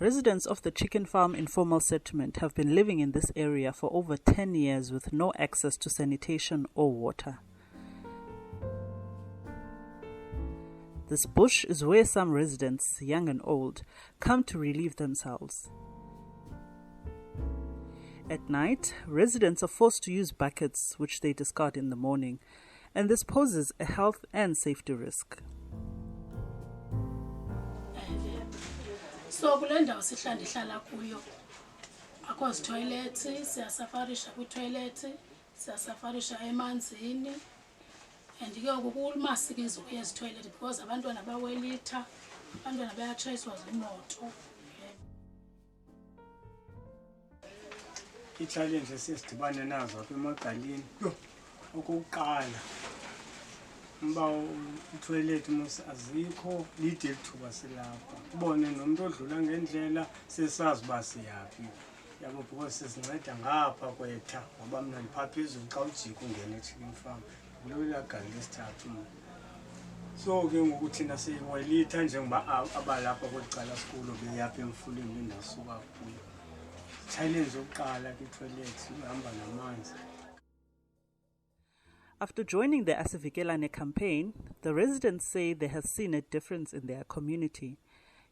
Residents of the Chicken Farm Informal Settlement have been living in this area for over 10 years with no access to sanitation or water. This bush is where some residents, young and old, come to relieve themselves. At night, residents are forced to use buckets which they discard in the morning, and this poses a health and safety risk. So kule ndawo sihlala kuyo akho toilets siyasafarisha ku toilet siyasafarisha emanzini and ke ukulimasikizo kuyezi toilet because abantwana bawelitha abantwana bayachayiswa zimoto. I-challenge esidibane nazo apha emagalini okokuqala mba i-toilet mos azikho lide lithuba silapha ubone nomuntu odlula ngendlela sesazi uba siyaphi yabo because sesinceda ngapha kwetha ngoba mna ndipha phezulu xa ujika ungena e-Chicken Farm kulula gali lesithathu. So ke ngoku thina siyiwelitha njengoba abalapha kwecala sikulo beyapha emfuleni bendasuka kuyo. Challenge yokuqala kwi-toilet ihamba namanzi. After joining the Asivikelane campaign, the residents say they have seen a difference in their community.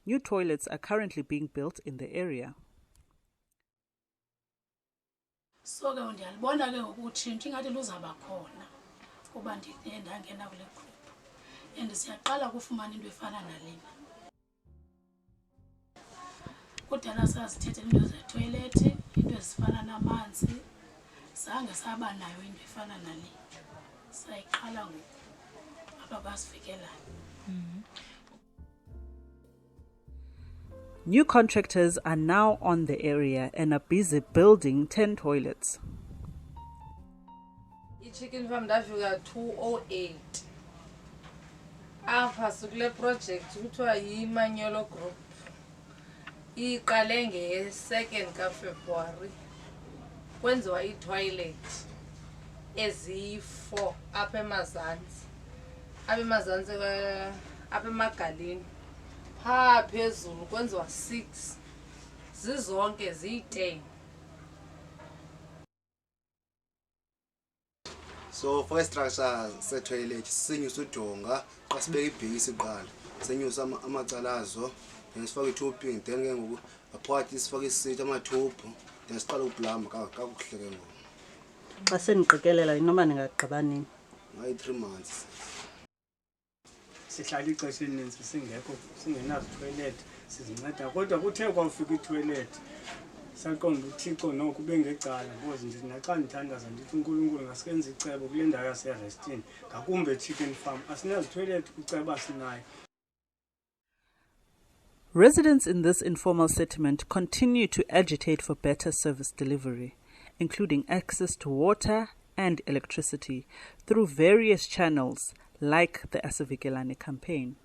New toilets are currently being built in the area. So ke ndiyalibona ke ngokutshintsha ingathi luzaba khona kuba ndangena kule group and siyaqala ukufumana into efana nalena. Kudala sasithethe into ze-toilet, into ezifana namanzi, zange saba nayo into efana nale. Sayiqala ngoku apha kwAsivikelane. New contractors are now on the area and are busy building 10 toilets. I-Chicken Farm ndafika 208. Apha sikule project kuthiwa yi-Manyolo Group. Iqale nge-2 kaFebruwari kwenziwa i-toilet ezi-4 apha emazantsi. Apha emagalini. Phaa phezulu kwenziwa 6. Zizonke ziyi-10. So for structure se-toilet sisenyusa udonga xa sibeka ibhekisi iqala sisenyusa amacalazo then sifake i-tubing then ke ngoku aphakathi sifake isithi amathubhu then siqala ukublamba kakuhle ke ngoku. Xa seniqikelela inoma ningagqiba nini? Ngayi 3 months. Sihlala ixesha elininzi singekho singenazo toilet sizinceda kodwa kuthe kwafika i-toilet saqonda uThixo noko bengecala because ndithi naxa ndithandaza ndithi uNkulunkulu ngasikenza icebo kule ndawo yaserestini ngakumbe Chicken Farm asinazo toilet kuceba sinayo. Residents in this informal settlement continue to agitate for better service delivery, including access to water and electricity through various channels like the Asivikelane campaign.